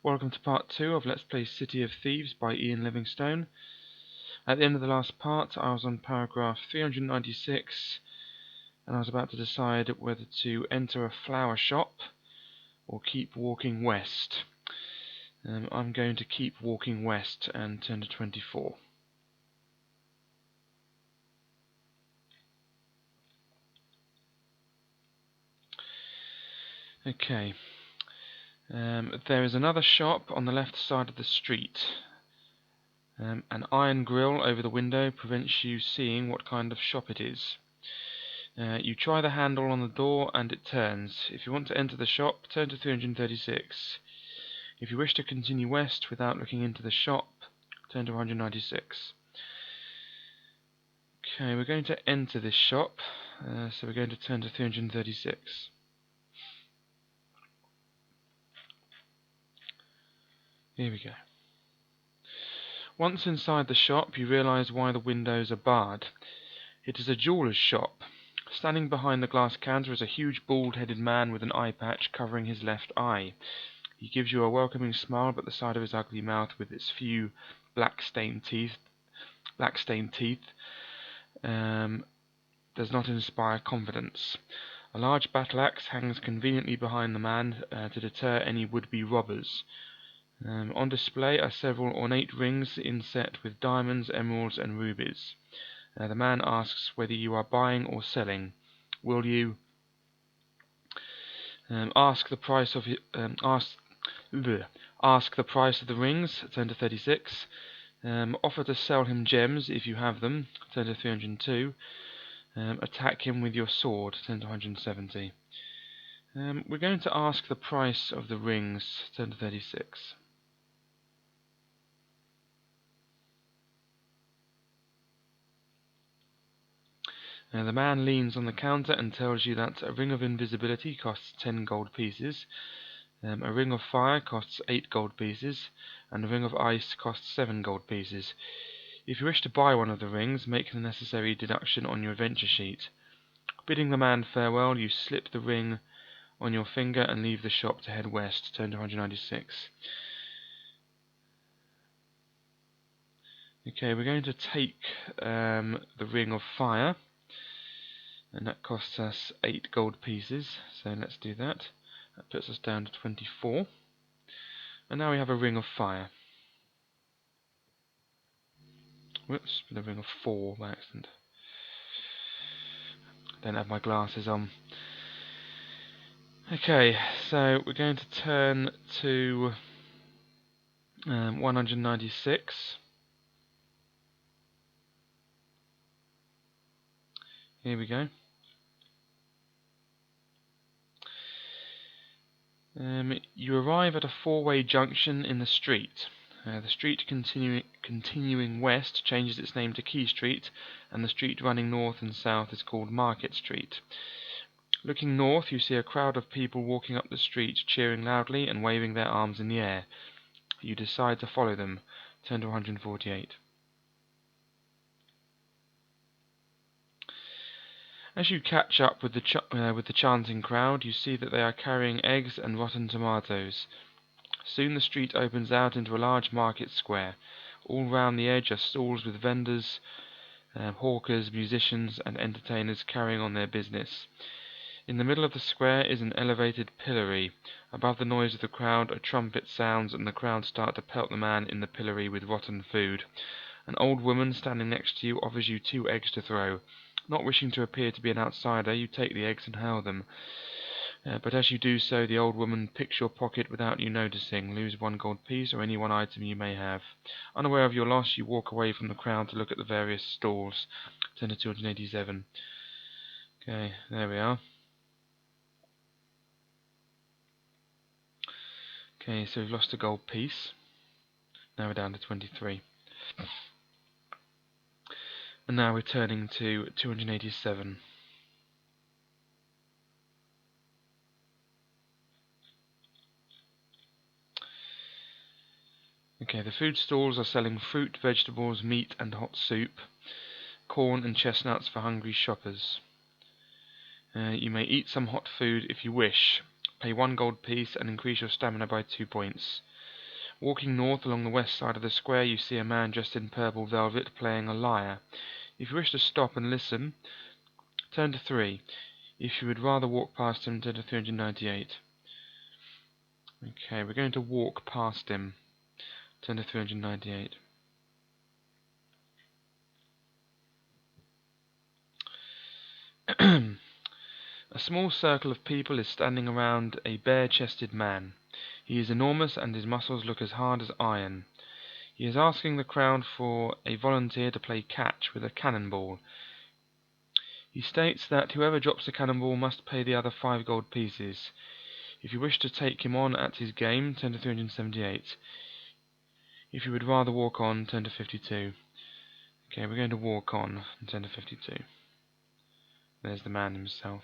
Welcome to part 2 of Let's Play City of Thieves by Ian Livingstone. At the end of the last part, I was on paragraph 396, and I was about to decide whether to enter a flower shop or keep walking west. I'm going to keep walking west and turn to 24. Okay. There is another shop on the left side of the street. An iron grill over the window prevents you seeing what kind of shop it is. You try the handle on the door and it turns. If you want to enter the shop, turn to 336. If you wish to continue west without looking into the shop, turn to 196. Okay, we're going to enter this shop, so we're going to turn to 336. Here we go. Once inside the shop, you realise why the windows are barred. It is a jeweller's shop. Standing behind the glass counter is a huge bald-headed man with an eye patch covering his left eye. He gives you a welcoming smile, but the side of his ugly mouth with its few black-stained teeth does not inspire confidence. A large battle axe hangs conveniently behind the man to deter any would-be robbers. On display are several ornate rings inset with diamonds, emeralds, and rubies. The man asks whether you are buying or selling. Will you ask the price of ask the price of the rings? Turn to 36. Offer to sell him gems if you have them. Turn to 302. Attack him with your sword. Turn to 170. We're going to ask the price of the rings. Turn to 36. The man leans on the counter and tells you that a ring of invisibility costs 10 gold pieces, a ring of fire costs 8 gold pieces, and a ring of ice costs 7 gold pieces. If you wish to buy one of the rings, make the necessary deduction on your adventure sheet. Bidding the man farewell, you slip the ring on your finger and leave the shop to head west. Turn to 196. Okay, we're going to take the ring of fire, and that costs us 8 gold pieces, so let's do that. That puts us down to 24. And now we have a ring of fire. Whoops, with a ring of 4 by accident. Don't have my glasses on. Okay, so we're going to turn to 196. Here we go. You arrive at a four-way junction in the street. The street continuing west changes its name to Key Street, and the street running north and south is called Market Street. Looking north, you see a crowd of people walking up the street, cheering loudly and waving their arms in the air. You decide to follow them. Turn to 148. As you catch up with the chanting crowd, you see that they are carrying eggs and rotten tomatoes. Soon the street opens out into a large market square. All round the edge are stalls with vendors, hawkers, musicians, and entertainers carrying on their business. In the middle of the square is an elevated pillory. Above the noise of the crowd, a trumpet sounds, and the crowd start to pelt the man in the pillory with rotten food. An old woman standing next to you offers you 2 eggs to throw. Not wishing to appear to be an outsider, you take the eggs and hurl them. But as you do so, the old woman picks your pocket without you noticing. Lose 1 gold piece or any one item you may have. Unaware of your loss, you walk away from the crowd to look at the various stalls. Turn to 287. Okay, there we are. Okay, so we've lost a gold piece. Now we're down to 23. And now we're turning to 287. Okay, the food stalls are selling fruit, vegetables, meat and hot soup, corn and chestnuts for hungry shoppers. You may eat some hot food if you wish. Pay 1 gold piece and increase your stamina by 2 points. Walking north along the west side of the square, you see a man dressed in purple velvet playing a lyre. If you wish to stop and listen, turn to 3. If you would rather walk past him, turn to 398. Okay, we're going to walk past him. Turn to 398. A small circle of people is standing around a bare-chested man. He is enormous and his muscles look as hard as iron. He is asking the crowd for a volunteer to play catch with a cannonball. He states that whoever drops a cannonball must pay the other 5 gold pieces. If you wish to take him on at his game, turn to 378. If you would rather walk on, turn to 52. Okay, we're going to walk on and turn to 52. There's the man himself.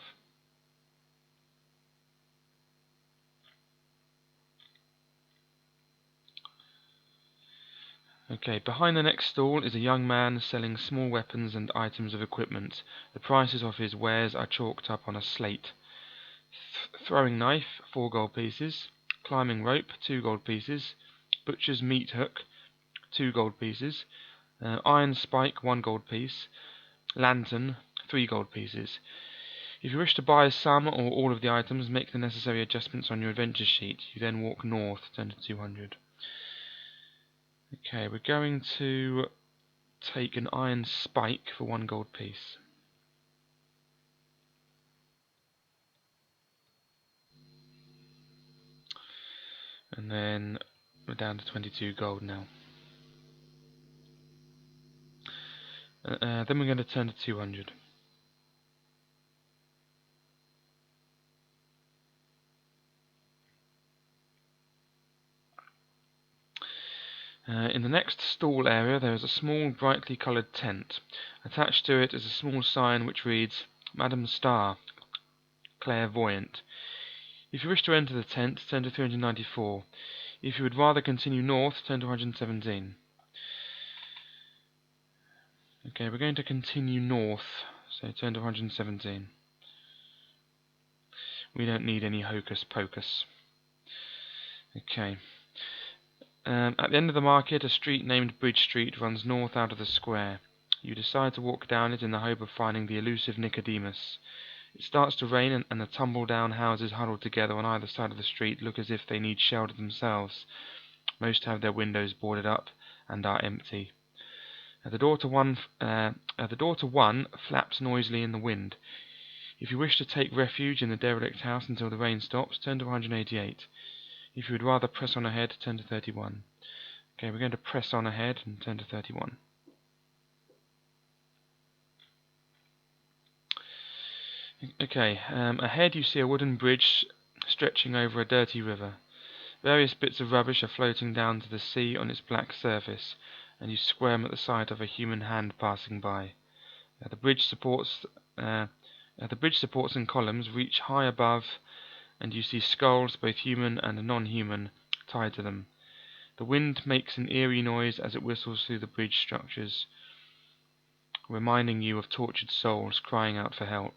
Okay, behind the next stall is a young man selling small weapons and items of equipment. The prices of his wares are chalked up on a slate. Throwing knife, 4 gold pieces. Climbing rope, 2 gold pieces. Butcher's meat hook, 2 gold pieces. Iron spike, 1 gold piece. Lantern, 3 gold pieces. If you wish to buy some or all of the items, make the necessary adjustments on your adventure sheet. You then walk north, turn to 200. Okay, we're going to take an iron spike for 1 gold piece. And then we're down to 22 gold now. Then we're going to turn to 200. In the next stall area there is a small brightly coloured tent. Attached to it is a small sign which reads, Madam Star, Clairvoyant. If you wish to enter the tent, turn to 394. If you would rather continue north, turn to 117. Okay, we're going to continue north, so turn to 117. We don't need any hocus pocus. Okay. At the end of the market, a street named Bridge Street runs north out of the square. You decide to walk down it in the hope of finding the elusive Nicodemus. It starts to rain, and the tumble-down houses huddled together on either side of the street look as if they need shelter themselves. Most have their windows boarded up and are empty. The door to one flaps noisily in the wind. If you wish to take refuge in the derelict house until the rain stops, turn to 188. If you would rather press on ahead, turn to 31. Okay, we're going to press on ahead and turn to 31. Okay, ahead you see a wooden bridge stretching over a dirty river. Various bits of rubbish are floating down to the sea on its black surface, and you squirm at the sight of a human hand passing by. The bridge supports and columns reach high above, and you see skulls, both human and non-human, tied to them. The wind makes an eerie noise as it whistles through the bridge structures, reminding you of tortured souls crying out for help.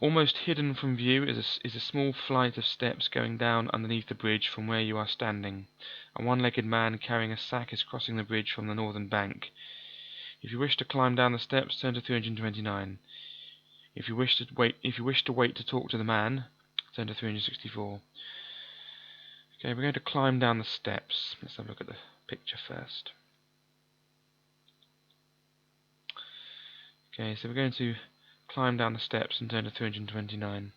Almost hidden from view is a small flight of steps going down underneath the bridge from where you are standing. A one-legged man carrying a sack is crossing the bridge from the northern bank. If you wish to climb down the steps, turn to 329. If you wish to wait to talk to the man, turn to 364. Okay, we're going to climb down the steps. Let's have a look at the picture first. Okay, so we're going to climb down the steps and turn to 329.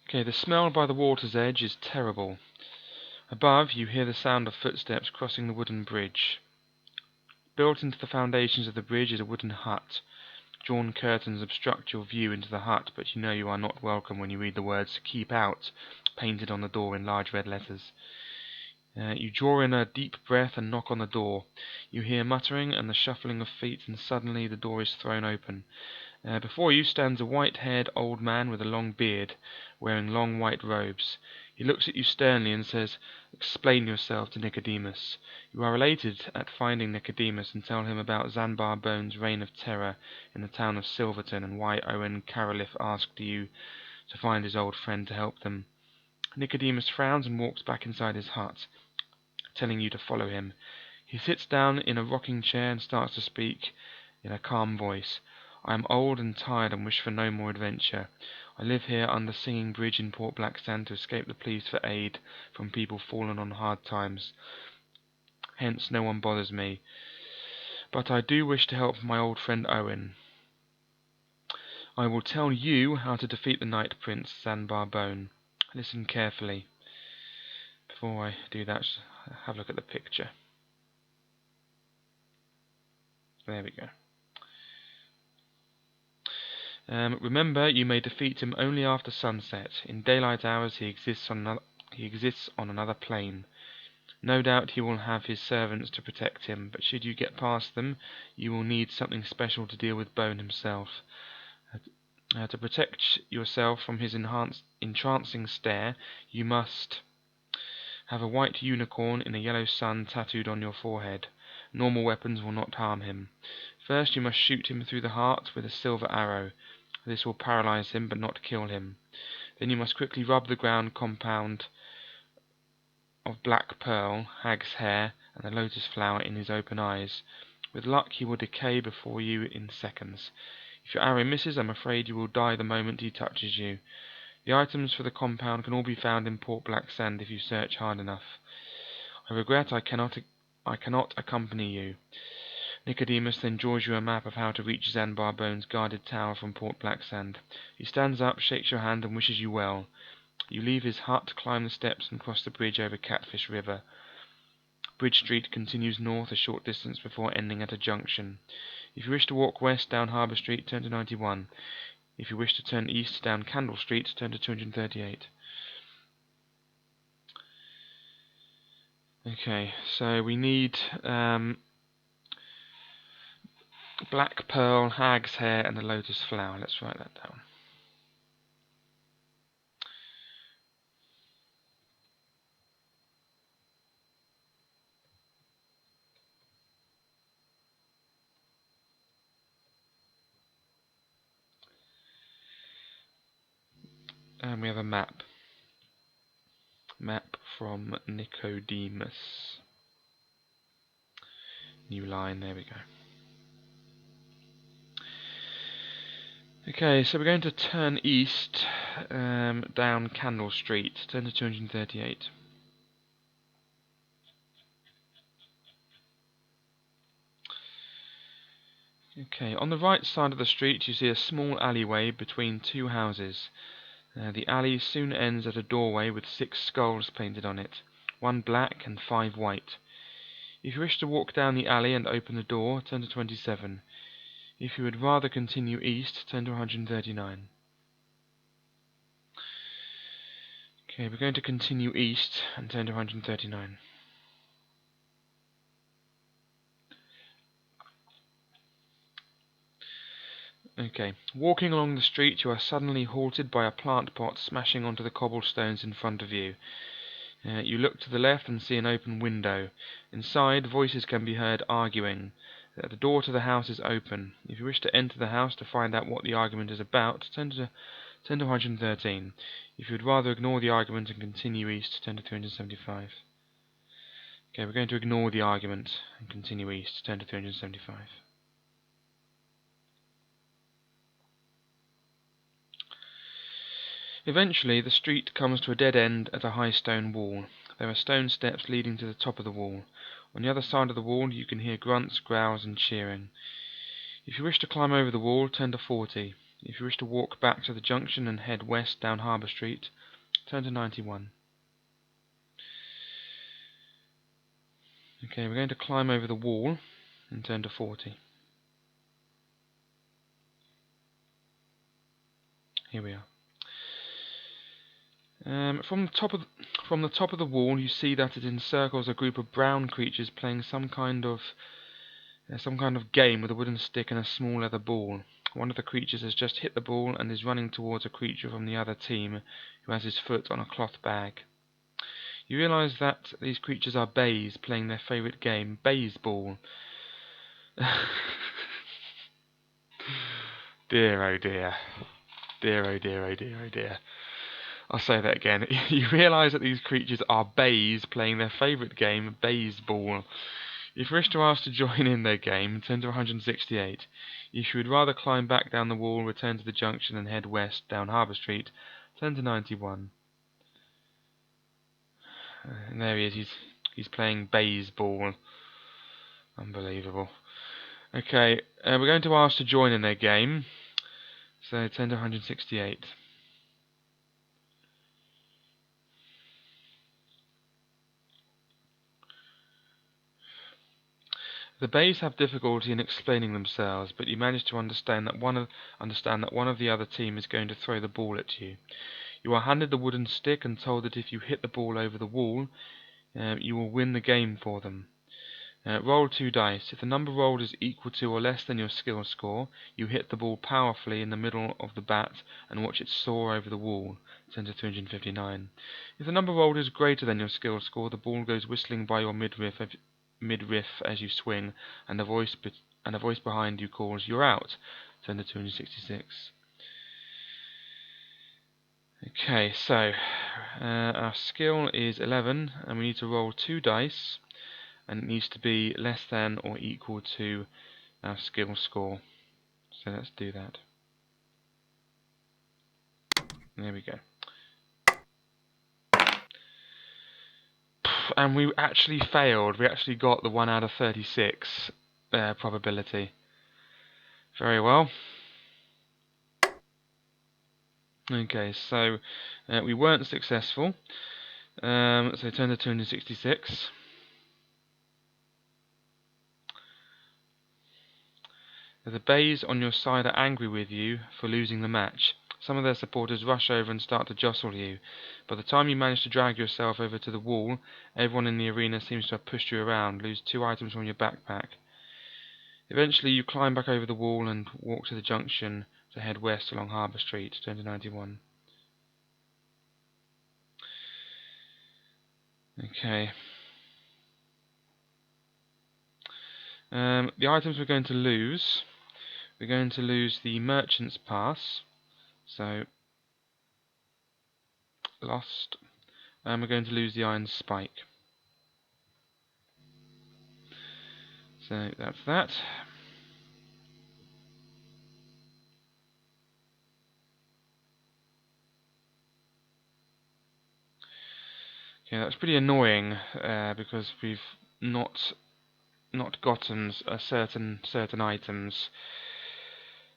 Okay, the smell by the water's edge is terrible. Above, you hear the sound of footsteps crossing the wooden bridge. Built into the foundations of the bridge is a wooden hut. Drawn curtains obstruct your view into the hut, but you know you are not welcome when you read the words "Keep Out" painted on the door in large red letters. You draw in a deep breath and knock on the door. You hear muttering and the shuffling of feet, and suddenly the door is thrown open. Before you stands a white-haired old man with a long beard, wearing long white robes. He looks at you sternly and says, "Explain yourself to Nicodemus." You are elated at finding Nicodemus and tell him about Zanbar Bone's reign of terror in the town of Silverton and why Owen Caroliff asked you to find his old friend to help them. Nicodemus frowns and walks back inside his hut, telling you to follow him. He sits down in a rocking chair and starts to speak in a calm voice. "I am old and tired and wish for no more adventure. I live here under Singing Bridge in Port Blackstand to escape the pleas for aid from people fallen on hard times. Hence no one bothers me. But I do wish to help my old friend Owen. I will tell you how to defeat the Night Prince, Zanbar Bone. Listen carefully. Before I do that, have a look at the picture. There we go. Remember, you may defeat him only after sunset. In daylight hours he exists on another plane. No doubt he will have his servants to protect him, but should you get past them, you will need something special to deal with Bone himself. To protect yourself from his entrancing stare, you must have a white unicorn in a yellow sun tattooed on your forehead. Normal weapons will not harm him. First you must shoot him through the heart with a silver arrow. This will paralyze him but not kill him. Then you must quickly rub the ground compound of black pearl, hag's hair, and the lotus flower in his open eyes. With luck he will decay before you in seconds. If your arrow misses, I'm afraid you will die the moment he touches you. The items for the compound can all be found in Port Blacksand if you search hard enough. I regret I cannot accompany you. Nicodemus then draws you a map of how to reach Zanbar Bone's guarded tower from Port Blacksand. He stands up, shakes your hand, and wishes you well. You leave his hut, climb the steps, and cross the bridge over Catfish River. Bridge Street continues north a short distance before ending at a junction. If you wish to walk west down Harbour Street, turn to 91. If you wish to turn east down Candle Street, turn to 238. Okay, so we need black pearl, hag's hair, and a lotus flower. Let's write that down. And we have a map. Map from Nicodemus. New line, there we go. Okay, so we're going to turn east down Candle Street, turn to 238. Okay, on the right side of the street you see a small alleyway between two houses. The alley soon ends at a doorway with 6 skulls painted on it, 1 black and 5 white. If you wish to walk down the alley and open the door, turn to 27. If you would rather continue east, turn to 139. Okay, we're going to continue east and turn to 139. Okay, walking along the street you are suddenly halted by a plant pot smashing onto the cobblestones in front of you. You look to the left and see an open window. Inside, voices can be heard arguing. The door to the house is open. If you wish to enter the house to find out what the argument is about, turn to 113. If you would rather ignore the argument and continue east, turn to 375. Okay, we're going to ignore the argument and continue east, turn to 375. Eventually, the street comes to a dead end at a high stone wall. There are stone steps leading to the top of the wall. On the other side of the wall you can hear grunts, growls, and cheering. If you wish to climb over the wall, turn to 40. If you wish to walk back to the junction and head west down Harbour Street, turn to 91. Okay, we're going to climb over the wall and turn to 40. Here we are. From the top of the wall, you see that it encircles a group of brown creatures playing some kind of game with a wooden stick and a small leather ball. One of the creatures has just hit the ball and is running towards a creature from the other team who has his foot on a cloth bag. You realise that these creatures are bays playing their favourite game, baseball. Dear oh dear. Dear oh dear oh dear oh dear. I'll say that again. You realise that these creatures are bays playing their favourite game, baseball. If you wish to ask to join in their game, turn to 168. If you would rather climb back down the wall, return to the junction and head west down Harbour Street, turn to 91. And there he is, he's playing baseball. Unbelievable. Okay, we're going to ask to join in their game, so turn to 168. The bays have difficulty in explaining themselves, but you manage to understand that one of the other team is going to throw the ball at you. You are handed the wooden stick and told that if you hit the ball over the wall, you will win the game for them. Roll 2 dice. If the number rolled is equal to or less than your skill score, you hit the ball powerfully in the middle of the bat and watch it soar over the wall. Turn to 359. If the number rolled is greater than your skill score, the ball goes whistling by your midriff as you swing, and a voice behind you calls, "You're out." Turn to 266. Okay, so our skill is 11, and we need to roll 2 dice, and it needs to be less than or equal to our skill score. So let's do that. There we go. And we actually failed. We actually got the 1 out of 36 probability. Very well. Okay, so we weren't successful. So turn to 266. The bays on your side are angry with you for losing the match. Some of their supporters rush over and start to jostle you. By the time you manage to drag yourself over to the wall, everyone in the arena seems to have pushed you around, lose 2 items from your backpack. Eventually you climb back over the wall and walk to the junction to head west along Harbour Street, turn to 91. Okay. The items we're going to lose the Merchant's Pass, so lost, and we're going to lose the Iron Spike. So that's that. Okay, that's pretty annoying because we've not gotten certain items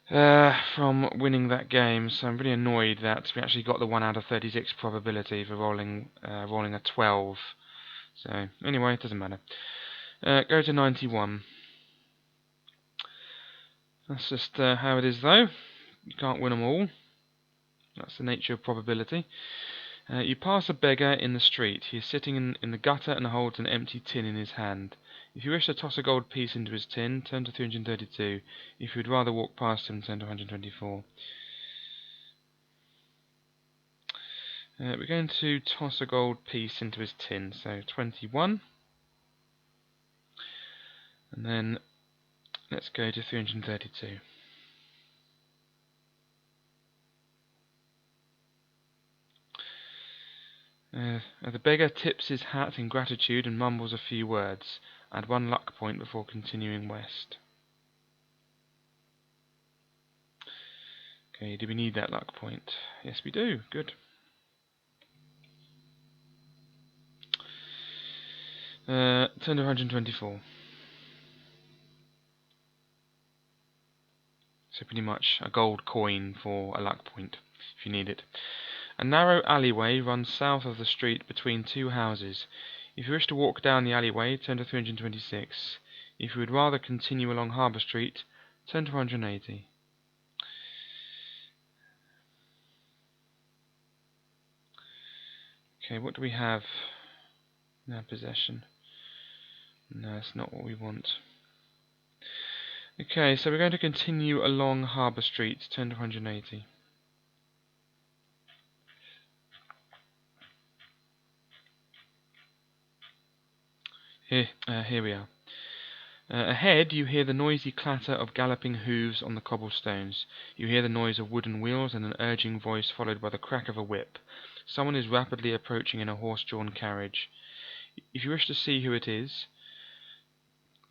from winning that game, so I'm really annoyed that we actually got the 1 out of 36 probability for rolling a 12. So anyway, it doesn't matter. Go to 91. That's just how it is, though. You can't win them all. That's the nature of probability. You pass a beggar in the street. He is sitting in the gutter and holds an empty tin in his hand. If you wish to toss a gold piece into his tin, turn to 332. If you would rather walk past him, turn to 124. We're going to toss a gold piece into his tin, so 21. And then let's go to 332. The beggar tips his hat in gratitude and mumbles a few words. Add 1 luck point before continuing west. Okay, do we need that luck point? Yes, we do. Good. Turn to 124. So pretty much a gold coin for a luck point, if you need it. A narrow alleyway runs south of the street between 2 houses. If you wish to walk down the alleyway, turn to 326. If you would rather continue along Harbour Street, turn to 180. Okay, what do we have in our possession? No, that's not what we want. Okay, so we're going to continue along Harbour Street, turn to 180. Here we are. Ahead, you hear the noisy clatter of galloping hooves on the cobblestones. You hear the noise of wooden wheels and an urging voice followed by the crack of a whip. Someone is rapidly approaching in a horse-drawn carriage. If you wish to see who it is,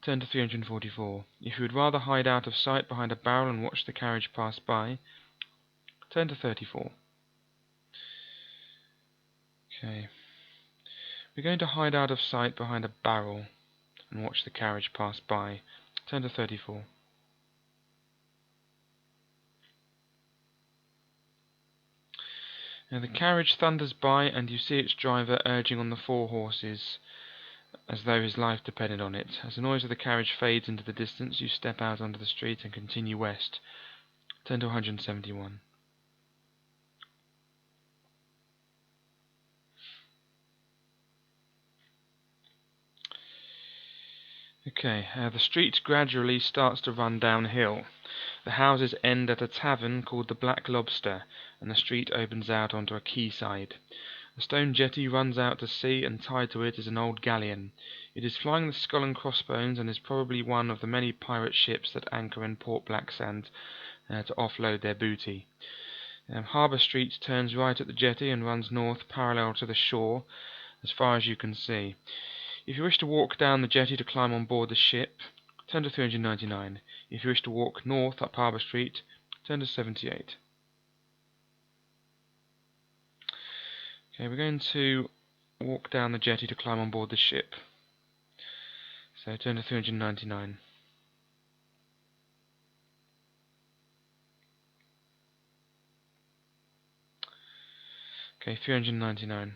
turn to 344. If you would rather hide out of sight behind a barrel and watch the carriage pass by, turn to 34. Okay. We're going to hide out of sight behind a barrel and watch the carriage pass by. Turn to 34. Now the carriage thunders by and you see its driver urging on the 4 horses as though his life depended on it. As the noise of the carriage fades into the distance, you step out onto the street and continue west. Turn to 171. Okay, the street gradually starts to run downhill. The houses end at a tavern called the Black Lobster, and the street opens out onto a quayside. A stone jetty runs out to sea, and tied to it is an old galleon. It is flying the Skull and Crossbones, and is probably one of the many pirate ships that anchor in Port Blacksand to offload their booty. Harbour Street turns right at the jetty and runs north parallel to the shore as far as you can see. If you wish to walk down the jetty to climb on board the ship, turn to 399. If you wish to walk north up Harbour Street, turn to 78. Okay, we're going to walk down the jetty to climb on board the ship. So turn to 399. Okay, 399.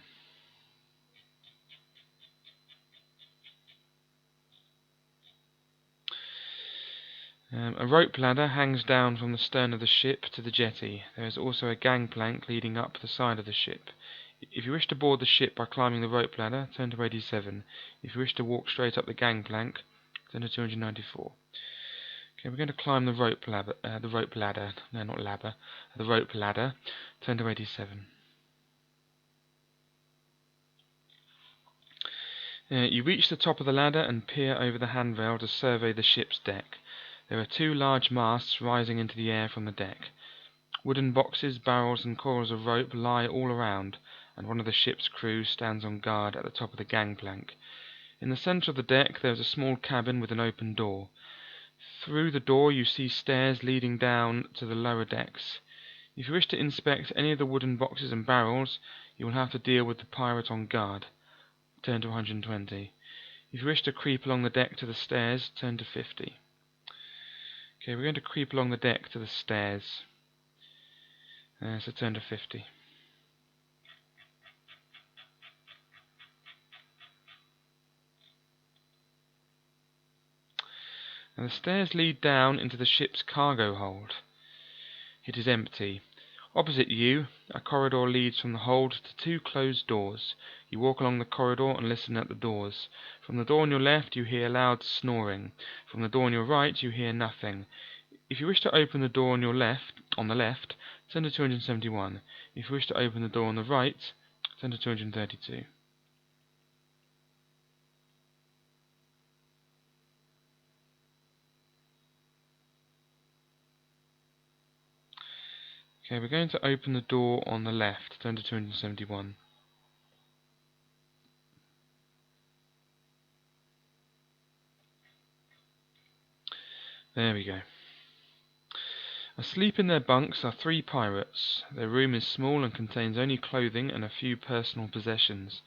A rope ladder hangs down from the stern of the ship to the jetty. There is also a gangplank leading up the side of the ship. If you wish to board the ship by climbing the rope ladder, turn to 87. If you wish to walk straight up the gangplank, turn to 294. Okay, we're going to climb the rope ladder. The rope ladder. No, not ladder. The rope ladder. Turn to 87. You reach the top of the ladder and peer over the handrail to survey the ship's deck. There are 2 large masts rising into the air from the deck. Wooden boxes, barrels, and coils of rope lie all around, and one of the ship's crew stands on guard at the top of the gangplank. In the centre of the deck there is a small cabin with an open door. Through the door you see stairs leading down to the lower decks. If you wish to inspect any of the wooden boxes and barrels, you will have to deal with the pirate on guard. Turn to 120. If you wish to creep along the deck to the stairs, turn to 50. Okay, we're going to creep along the deck to the stairs. So turn to 50. Now the stairs lead down into the ship's cargo hold. It is empty. Opposite you, a corridor leads from the hold to 2 closed doors. You walk along the corridor and listen at the doors. From the door on your left you hear loud snoring. From the door on your right you hear nothing. If you wish to open the door on the left, turn to 271. If you wish to open the door on the right, turn to 232. Okay, we're going to open the door on the left, turn to 271. There we go. Asleep in their bunks are 3 pirates. Their room is small and contains only clothing and a few personal possessions.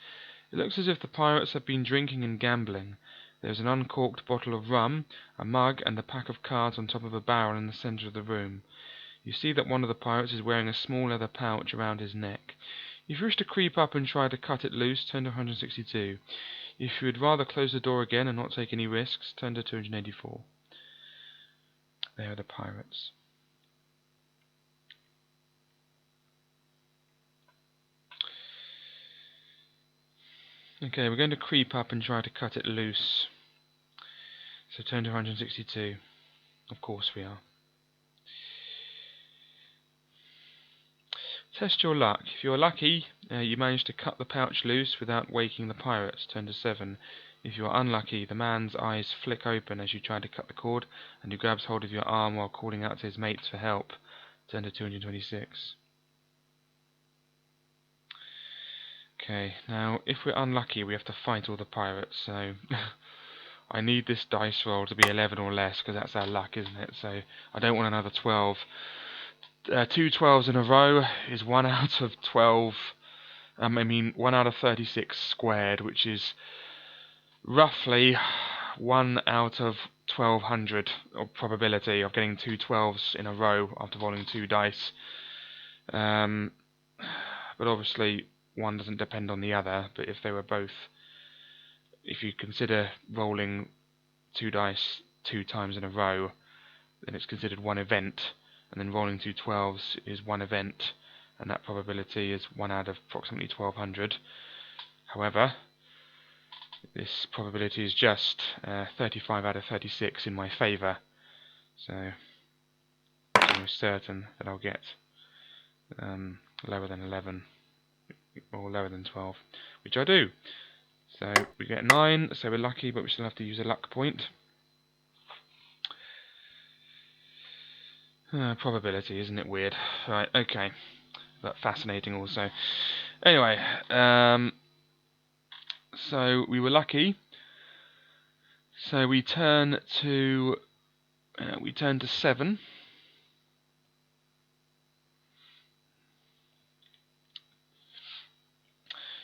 It looks as if the pirates have been drinking and gambling. There is an uncorked bottle of rum, a mug, and a pack of cards on top of a barrel in the centre of the room. You see that one of the pirates is wearing a small leather pouch around his neck. If you wish to creep up and try to cut it loose, turn to 162. If you would rather close the door again and not take any risks, turn to 284. There are the pirates. Okay, we're going to creep up and try to cut it loose. So turn to 162. Of course we are. Test your luck. If you're lucky, you manage to cut the pouch loose without waking the pirates. Turn to 7. If you are unlucky, the man's eyes flick open as you try to cut the cord, and he grabs hold of your arm while calling out to his mates for help. Turn to 226. Okay, now if we're unlucky we have to fight all the pirates, so I need this dice roll to be 11 or less, because that's our luck, isn't it? So I don't want another 12. 2 12s in a row is 1 out of 12. 1 out of 36 squared, which is roughly 1 out of 1200 of probability of getting 2 12s in a row after rolling 2 dice. But obviously one doesn't depend on the other, but if they were both, if you consider rolling 2 dice 2 times in a row, then it's considered one event, and then rolling 2 12s is one event, and that probability is 1 out of approximately 1200. However, this probability is just 35 out of 36 in my favour, so I'm almost certain that I'll get lower than 11 or lower than 12, which I do. So we get 9, so we're lucky, but we still have to use a luck point. Probability, isn't it weird? Right, okay, but fascinating also. Anyway, so we were lucky. So we turn to 7.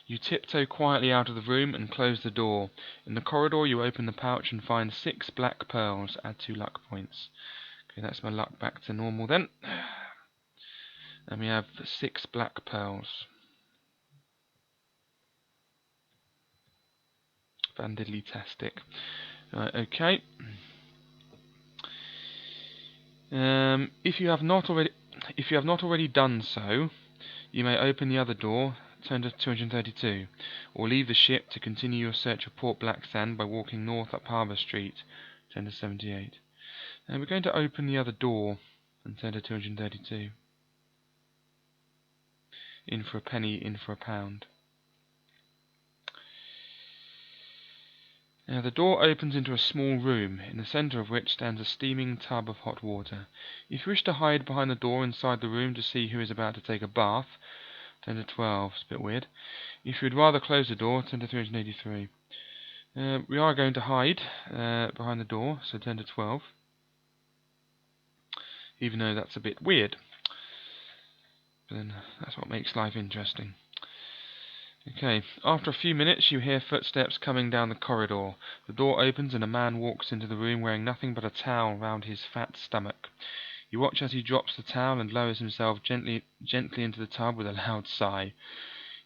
You tiptoe quietly out of the room and close the door. In the corridor you open the pouch and find 6 black pearls. Add 2 luck points. Okay, that's my luck back to normal then. And we have 6 black pearls. Vandiddly-tastic. Right, okay. If you have not already done so, you may open the other door, turn to 232, or leave the ship to continue your search of Port Blacksand by walking north up Harbour Street, turn to 78. And we're going to open the other door and turn to 232. In for a penny, in for a pound. Now the door opens into a small room, in the centre of which stands a steaming tub of hot water. If you wish to hide behind the door inside the room to see who is about to take a bath, turn to 12. It's a bit weird. If you would rather close the door, turn to 383. We are going to hide behind the door, so turn to 12. Even though that's a bit weird. But then that's what makes life interesting. Okay, after a few minutes you hear footsteps coming down the corridor. The door opens and a man walks into the room wearing nothing but a towel round his fat stomach. You watch as he drops the towel and lowers himself gently into the tub with a loud sigh.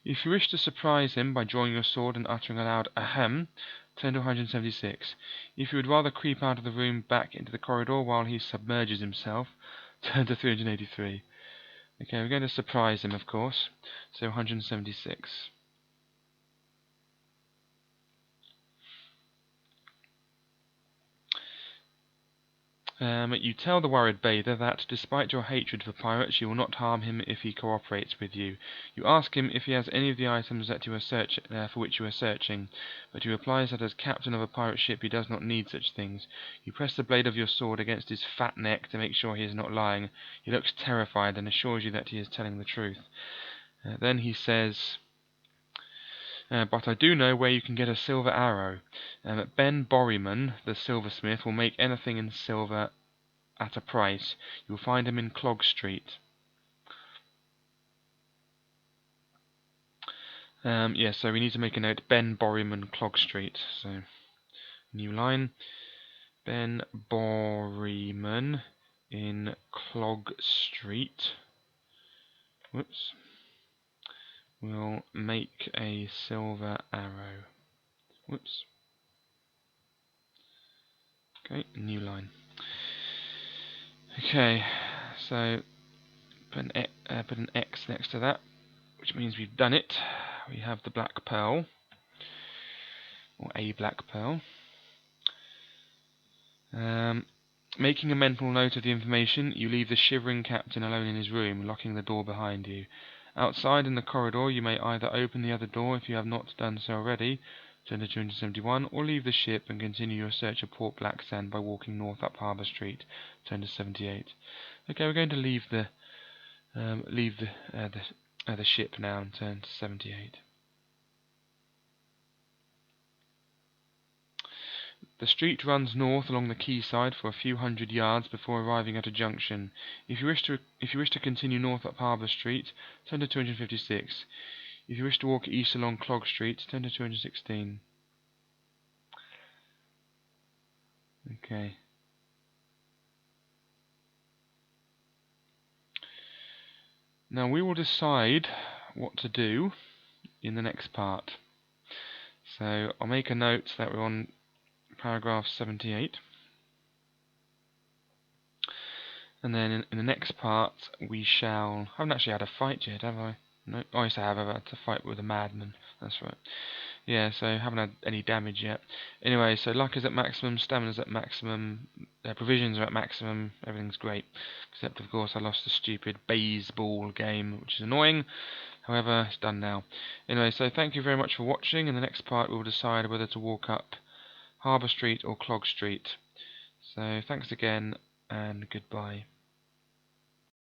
If you wish to surprise him by drawing your sword and uttering a loud ahem, turn to 176. If you would rather creep out of the room back into the corridor while he submerges himself, turn to 383. Okay, we're going to surprise him, of course, so 176. You tell the worried bather that, despite your hatred for pirates, you will not harm him if he cooperates with you. You ask him if he has any of the items that you are for which you are searching, but he replies that as captain of a pirate ship he does not need such things. You press the blade of your sword against his fat neck to make sure he is not lying. He looks terrified and assures you that he is telling the truth. Then he says, but I do know where you can get a silver arrow. Ben Borryman, the silversmith, will make anything in silver at a price. You will find him in Clog Street. Yeah, so we need to make a note. Ben Borryman, Clog Street. So, new line. Ben Borryman in Clog Street. Whoops. Will make a silver arrow. Whoops. Okay, new line. Okay, so put an X next to that, which means we've done it. We have the black pearl, or a black pearl. Making a mental note of the information, you leave the shivering captain alone in his room, locking the door behind you. Outside in the corridor, you may either open the other door if you have not done so already, turn to 271, or leave the ship and continue your search of Port Blacksand by walking north up Harbour Street, turn to 78. Okay, we're going to leave the ship now and turn to 78. The street runs north along the quayside for a few hundred yards before arriving at a junction. If you wish to continue north up Harbour Street, turn to 256. If you wish to walk east along Clog Street, turn to 216. Okay. Now we will decide what to do in the next part. So I'll make a note that we're on paragraph 78. And then in the next part we shall... I haven't actually had a fight yet, have I? No. Oh, yes I have. I've had to fight with a madman. That's right. Yeah, so haven't had any damage yet. Anyway, so luck is at maximum, stamina's at maximum, provisions are at maximum, everything's great. Except, of course, I lost the stupid baseball game, which is annoying. However, it's done now. Anyway, so thank you very much for watching. In the next part, we'll decide whether to walk up Harbour Street or Clog Street. So, thanks again, and goodbye.